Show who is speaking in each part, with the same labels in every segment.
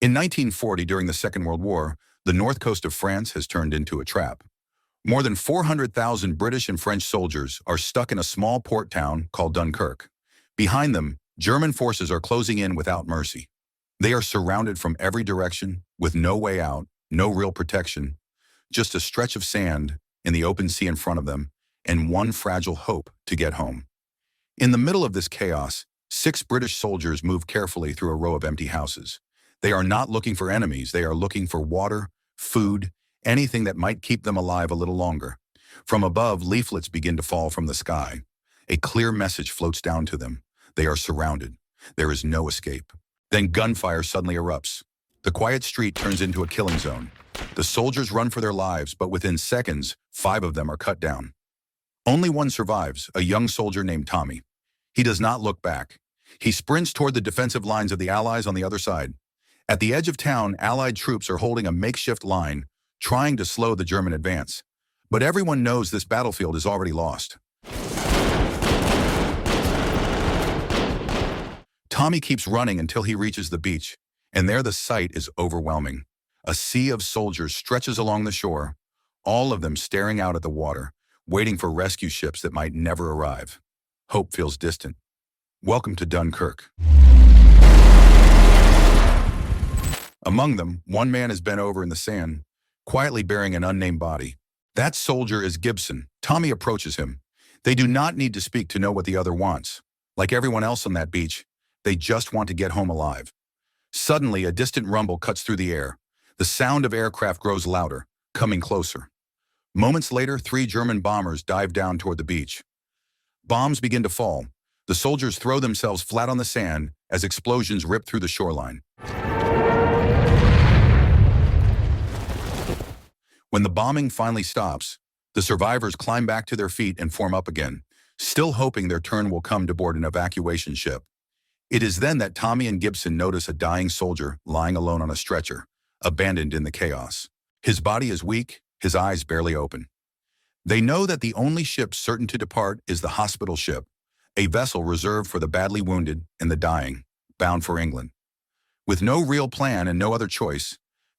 Speaker 1: In 1940, during the Second World War, the north coast of France has turned into a trap. More than 400,000 British and French soldiers are stuck in a small port town called Dunkirk. Behind them, German forces are closing in without mercy. They are surrounded from every direction, with no way out, no real protection, just a stretch of sand in the open sea in front of them, and one fragile hope to get home. In the middle of this chaos, 6 British soldiers move carefully through a row of empty houses. They are not looking for enemies, they are looking for water, food, anything that might keep them alive a little longer. From above, leaflets begin to fall from the sky. A clear message floats down to them. They are surrounded. There is no escape. Then gunfire suddenly erupts. The quiet street turns into a killing zone. The soldiers run for their lives, but within seconds, 5 of them are cut down. Only one survives, a young soldier named Tommy. He does not look back. He sprints toward the defensive lines of the Allies on the other side. At the edge of town, Allied troops are holding a makeshift line, trying to slow the German advance. But everyone knows this battlefield is already lost. Tommy keeps running until he reaches the beach, and there the sight is overwhelming. A sea of soldiers stretches along the shore, all of them staring out at the water, waiting for rescue ships that might never arrive. Hope feels distant. Welcome to Dunkirk. Among them, one man is bent over in the sand, quietly bearing an unnamed body. That soldier is Gibson. Tommy approaches him. They do not need to speak to know what the other wants. Like everyone else on that beach, they just want to get home alive. Suddenly, a distant rumble cuts through the air. The sound of aircraft grows louder, coming closer. Moments later, 3 German bombers dive down toward the beach. Bombs begin to fall. The soldiers throw themselves flat on the sand as explosions rip through the shoreline. When the bombing finally stops, the survivors climb back to their feet and form up again, still hoping their turn will come to board an evacuation ship. It is then that Tommy and Gibson notice a dying soldier lying alone on a stretcher, abandoned in the chaos. His body is weak, his eyes barely open. They know that the only ship certain to depart is the hospital ship, a vessel reserved for the badly wounded and the dying, bound for England. With no real plan and no other choice,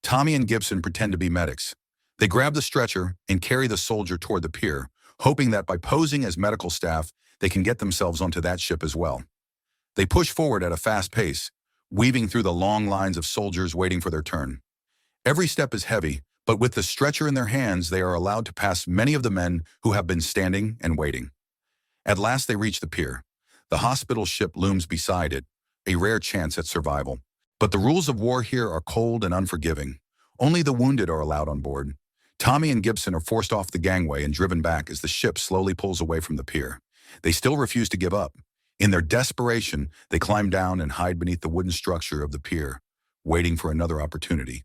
Speaker 1: Tommy and Gibson pretend to be medics. They grab the stretcher and carry the soldier toward the pier, hoping that by posing as medical staff, they can get themselves onto that ship as well. They push forward at a fast pace, weaving through the long lines of soldiers waiting for their turn. Every step is heavy, but with the stretcher in their hands, they are allowed to pass many of the men who have been standing and waiting. At last they reach the pier. The hospital ship looms beside it, a rare chance at survival. But the rules of war here are cold and unforgiving. Only the wounded are allowed on board. Tommy and Gibson are forced off the gangway and driven back as the ship slowly pulls away from the pier. They still refuse to give up. In their desperation, they climb down and hide beneath the wooden structure of the pier, waiting for another opportunity.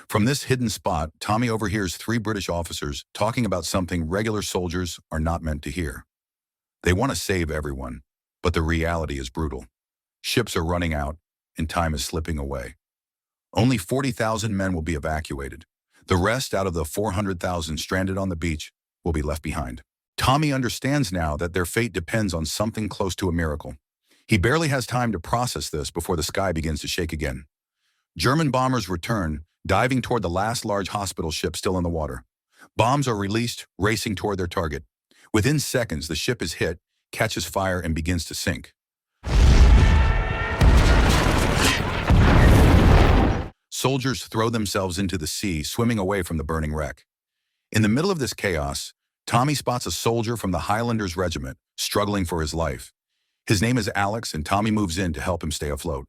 Speaker 1: From this hidden spot, Tommy overhears 3 British officers talking about something regular soldiers are not meant to hear. They want to save everyone, but the reality is brutal. Ships are running out, and time is slipping away. Only 40,000 men will be evacuated. The rest, out of the 400,000 stranded on the beach, will be left behind. Tommy understands now that their fate depends on something close to a miracle. He barely has time to process this before the sky begins to shake again. German bombers return, diving toward the last large hospital ship still in the water. Bombs are released, racing toward their target. Within seconds, the ship is hit, catches fire, and begins to sink. Soldiers throw themselves into the sea, swimming away from the burning wreck. In the middle of this chaos, Tommy spots a soldier from the Highlanders Regiment, struggling for his life. His name is Alex, and Tommy moves in to help him stay afloat.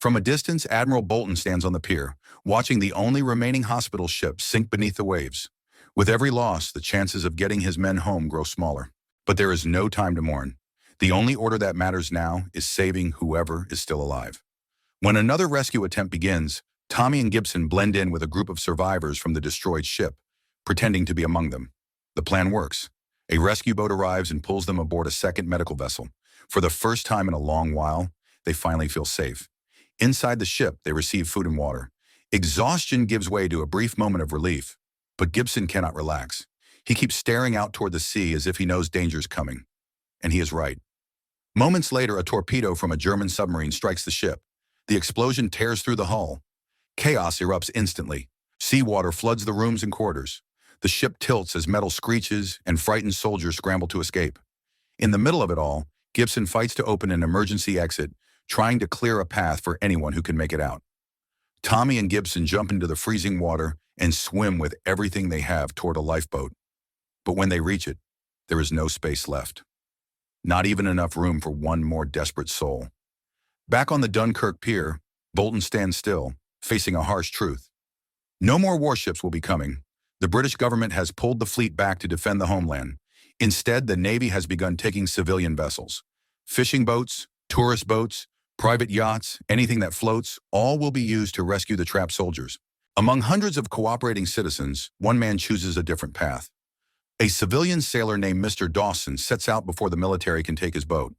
Speaker 1: From a distance, Admiral Bolton stands on the pier, watching the only remaining hospital ship sink beneath the waves. With every loss, the chances of getting his men home grow smaller. But there is no time to mourn. The only order that matters now is saving whoever is still alive. When another rescue attempt begins, Tommy and Gibson blend in with a group of survivors from the destroyed ship, pretending to be among them. The plan works. A rescue boat arrives and pulls them aboard a second medical vessel. For the first time in a long while, they finally feel safe. Inside the ship, they receive food and water. Exhaustion gives way to a brief moment of relief, but Gibson cannot relax. He keeps staring out toward the sea as if he knows danger's coming. And he is right. Moments later, a torpedo from a German submarine strikes the ship. The explosion tears through the hull. Chaos erupts instantly. Seawater floods the rooms and corridors. The ship tilts as metal screeches and frightened soldiers scramble to escape. In the middle of it all, Gibson fights to open an emergency exit, trying to clear a path for anyone who can make it out. Tommy and Gibson jump into the freezing water and swim with everything they have toward a lifeboat. But when they reach it, there is no space left. Not even enough room for one more desperate soul. Back on the Dunkirk pier, Bolton stands still, facing a harsh truth. No more warships will be coming. The British government has pulled the fleet back to defend the homeland. Instead, the Navy has begun taking civilian vessels. Fishing boats, tourist boats, private yachts, anything that floats, all will be used to rescue the trapped soldiers. Among hundreds of cooperating citizens, one man chooses a different path. A civilian sailor named Mr. Dawson sets out before the military can take his boat.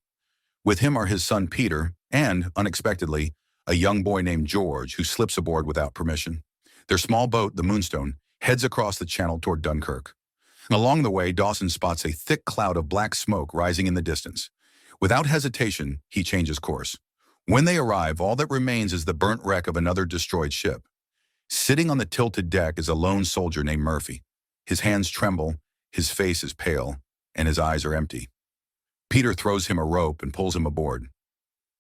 Speaker 1: With him are his son Peter and, unexpectedly, a young boy named George who slips aboard without permission. Their small boat, the Moonstone, heads across the channel toward Dunkirk. Along the way, Dawson spots a thick cloud of black smoke rising in the distance. Without hesitation, he changes course. When they arrive, all that remains is the burnt wreck of another destroyed ship. Sitting on the tilted deck is a lone soldier named Murphy. His hands tremble, his face is pale, and his eyes are empty. Peter throws him a rope and pulls him aboard.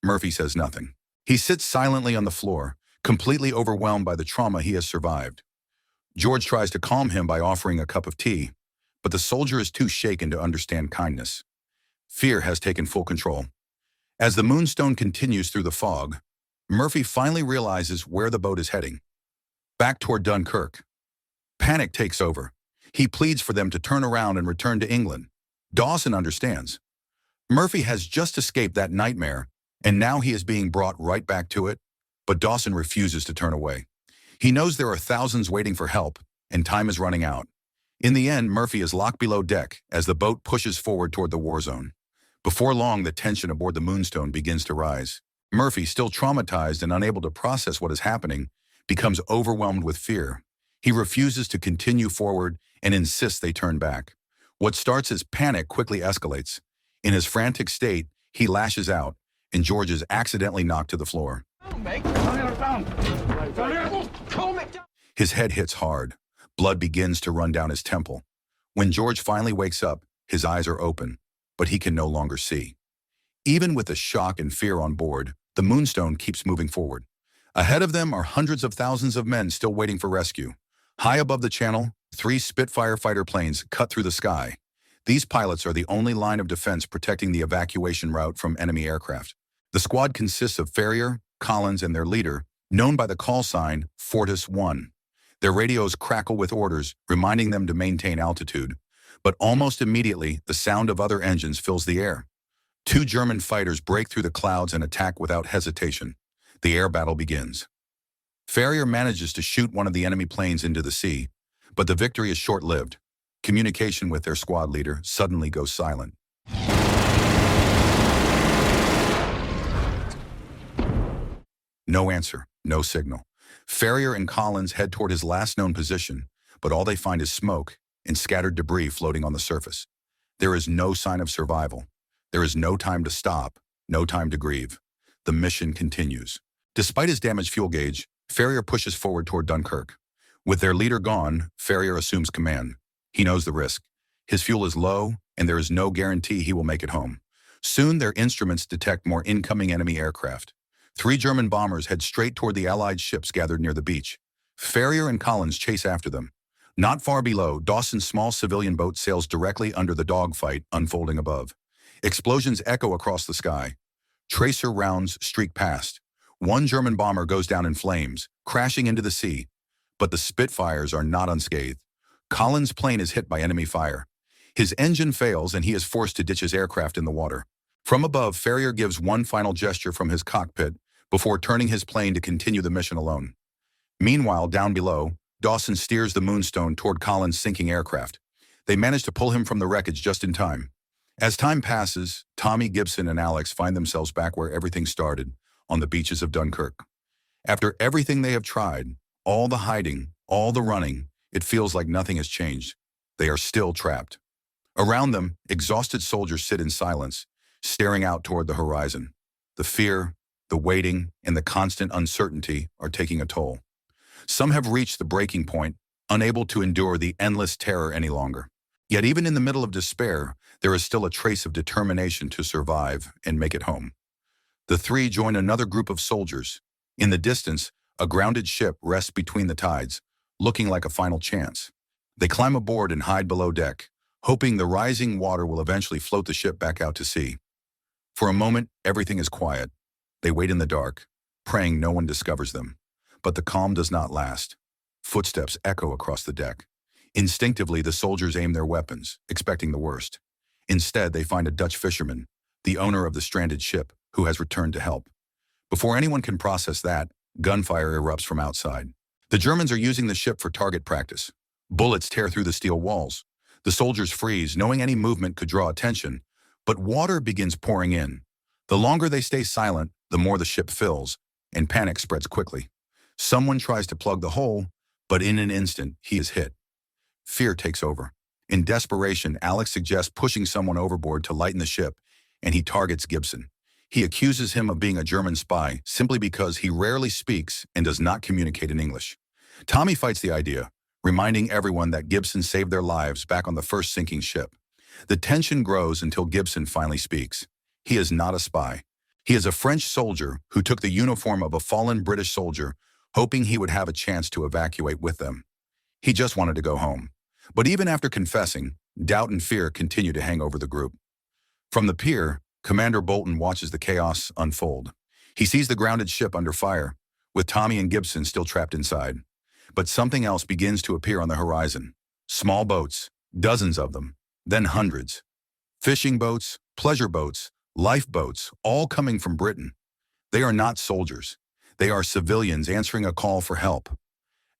Speaker 1: Murphy says nothing. He sits silently on the floor, completely overwhelmed by the trauma he has survived. George tries to calm him by offering a cup of tea, but the soldier is too shaken to understand kindness. Fear has taken full control. As the Moonstone continues through the fog, Murphy finally realizes where the boat is heading. Back toward Dunkirk. Panic takes over. He pleads for them to turn around and return to England. Dawson understands. Murphy has just escaped that nightmare, and now he is being brought right back to it, but Dawson refuses to turn away. He knows there are thousands waiting for help, and time is running out. In the end, Murphy is locked below deck as the boat pushes forward toward the war zone. Before long, the tension aboard the Moonstone begins to rise. Murphy, still traumatized and unable to process what is happening, becomes overwhelmed with fear. He refuses to continue forward and insists they turn back. What starts as panic quickly escalates. In his frantic state, he lashes out, and George is accidentally knocked to the floor. His head hits hard. Blood begins to run down his temple. When George finally wakes up, his eyes are open, but he can no longer see. Even with the shock and fear on board, the Moonstone keeps moving forward. Ahead of them are hundreds of thousands of men still waiting for rescue. High above the channel, 3 Spitfire fighter planes cut through the sky. These pilots are the only line of defense protecting the evacuation route from enemy aircraft. The squad consists of Ferrier, Collins, and their leader, known by the call sign Fortis 1. Their radios crackle with orders, reminding them to maintain altitude. But almost immediately, the sound of other engines fills the air. 2 German fighters break through the clouds and attack without hesitation. The air battle begins. Ferrier manages to shoot one of the enemy planes into the sea, but the victory is short-lived. Communication with their squad leader suddenly goes silent. No answer, no signal. Ferrier and Collins head toward his last known position, but all they find is smoke and scattered debris floating on the surface. There is no sign of survival. There is no time to stop, no time to grieve. The mission continues. Despite his damaged fuel gauge, Ferrier pushes forward toward Dunkirk. With their leader gone, Ferrier assumes command. He knows the risk. His fuel is low, and there is no guarantee he will make it home. Soon, their instruments detect more incoming enemy aircraft. 3 German bombers head straight toward the Allied ships gathered near the beach. Ferrier and Collins chase after them. Not far below, Dawson's small civilian boat sails directly under the dogfight unfolding above. Explosions echo across the sky. Tracer rounds streak past. 1 German bomber goes down in flames, crashing into the sea. But the Spitfires are not unscathed. Collins' plane is hit by enemy fire. His engine fails and he is forced to ditch his aircraft in the water. From above, Ferrier gives one final gesture from his cockpit before turning his plane to continue the mission alone. Meanwhile, down below, Dawson steers the Moonstone toward Collins' sinking aircraft. They manage to pull him from the wreckage just in time. As time passes, Tommy, Gibson, and Alex find themselves back where everything started, on the beaches of Dunkirk. After everything they have tried, all the hiding, all the running, it feels like nothing has changed. They are still trapped. Around them, exhausted soldiers sit in silence, staring out toward the horizon. The fear, the waiting, and the constant uncertainty are taking a toll. Some have reached the breaking point, unable to endure the endless terror any longer. Yet even in the middle of despair, there is still a trace of determination to survive and make it home. The three join another group of soldiers. In the distance, a grounded ship rests between the tides, looking like a final chance. They climb aboard and hide below deck, hoping the rising water will eventually float the ship back out to sea. For a moment, everything is quiet. They wait in the dark, praying no one discovers them. But the calm does not last. Footsteps echo across the deck. Instinctively, the soldiers aim their weapons, expecting the worst. Instead, they find a Dutch fisherman, the owner of the stranded ship, who has returned to help. Before anyone can process that, gunfire erupts from outside. The Germans are using the ship for target practice. Bullets tear through the steel walls. The soldiers freeze, knowing any movement could draw attention, but water begins pouring in. The longer they stay silent, the more the ship fills, and panic spreads quickly. Someone tries to plug the hole, but in an instant, he is hit. Fear takes over. In desperation, Alex suggests pushing someone overboard to lighten the ship, and he targets Gibson. He accuses him of being a German spy simply because he rarely speaks and does not communicate in English. Tommy fights the idea, reminding everyone that Gibson saved their lives back on the first sinking ship. The tension grows until Gibson finally speaks. He is not a spy. He is a French soldier who took the uniform of a fallen British soldier, hoping he would have a chance to evacuate with them. He just wanted to go home. But even after confessing, doubt and fear continue to hang over the group. From the pier, Commander Bolton watches the chaos unfold. He sees the grounded ship under fire, with Tommy and Gibson still trapped inside. But something else begins to appear on the horizon. Small boats, dozens of them, then hundreds. Fishing boats, pleasure boats, lifeboats, all coming from Britain. They are not soldiers. They are civilians answering a call for help.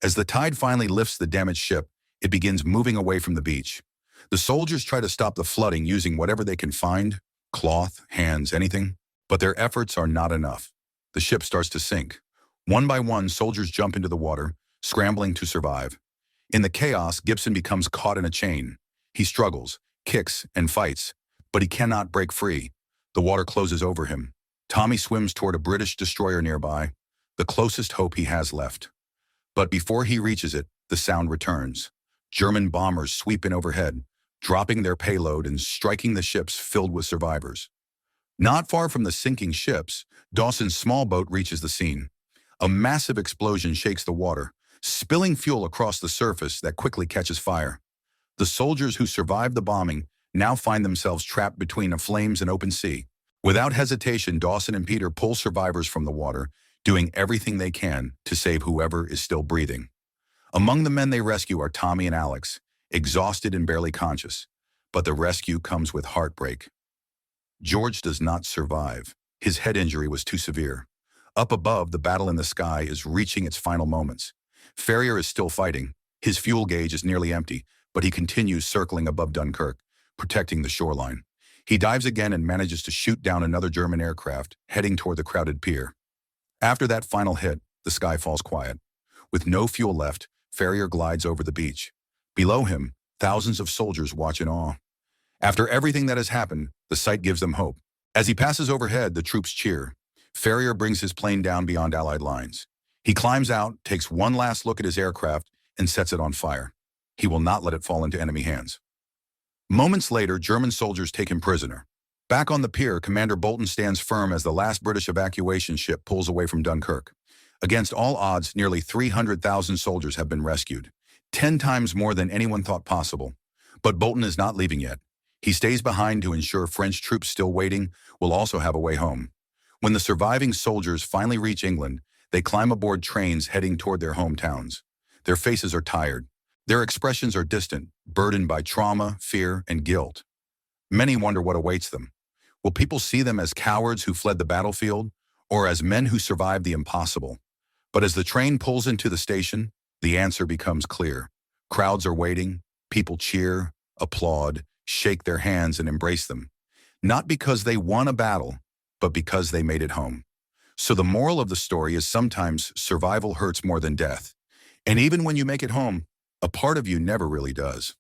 Speaker 1: As the tide finally lifts the damaged ship, it begins moving away from the beach. The soldiers try to stop the flooding using whatever they can find, cloth, hands, anything. But their efforts are not enough. The ship starts to sink. One by one, soldiers jump into the water, scrambling to survive. In the chaos, Gibson becomes caught in a chain. He struggles, kicks, and fights, but he cannot break free. The water closes over him. Tommy swims toward a British destroyer nearby, the closest hope he has left. But before he reaches it, the sound returns. German bombers sweep in overhead, dropping their payload and striking the ships filled with survivors. Not far from the sinking ships, Dawson's small boat reaches the scene. A massive explosion shakes the water, spilling fuel across the surface that quickly catches fire. The soldiers who survived the bombing now find themselves trapped between the flames and open sea. Without hesitation, Dawson and Peter pull survivors from the water, doing everything they can to save whoever is still breathing. Among the men they rescue are Tommy and Alex, exhausted and barely conscious. But the rescue comes with heartbreak. George does not survive. His head injury was too severe. Up above, the battle in the sky is reaching its final moments. Ferrier is still fighting. His fuel gauge is nearly empty, but he continues circling above Dunkirk, protecting the shoreline. He dives again and manages to shoot down another German aircraft, heading toward the crowded pier. After that final hit, the sky falls quiet. With no fuel left, Ferrier glides over the beach. Below him, thousands of soldiers watch in awe. After everything that has happened, the sight gives them hope. As he passes overhead, the troops cheer. Ferrier brings his plane down beyond Allied lines. He climbs out, takes one last look at his aircraft, and sets it on fire. He will not let it fall into enemy hands. Moments later, German soldiers take him prisoner. Back on the pier, Commander Bolton stands firm as the last British evacuation ship pulls away from Dunkirk. Against all odds, nearly 300,000 soldiers have been rescued, 10 times more than anyone thought possible. But Bolton is not leaving yet. He stays behind to ensure French troops still waiting will also have a way home. When the surviving soldiers finally reach England, they climb aboard trains heading toward their hometowns. Their faces are tired. Their expressions are distant, burdened by trauma, fear, and guilt. Many wonder what awaits them. Will people see them as cowards who fled the battlefield, or as men who survived the impossible? But as the train pulls into the station, the answer becomes clear. Crowds are waiting, people cheer, applaud, shake their hands and embrace them. Not because they won a battle, but because they made it home. So the moral of the story is sometimes survival hurts more than death. And even when you make it home, a part of you never really does.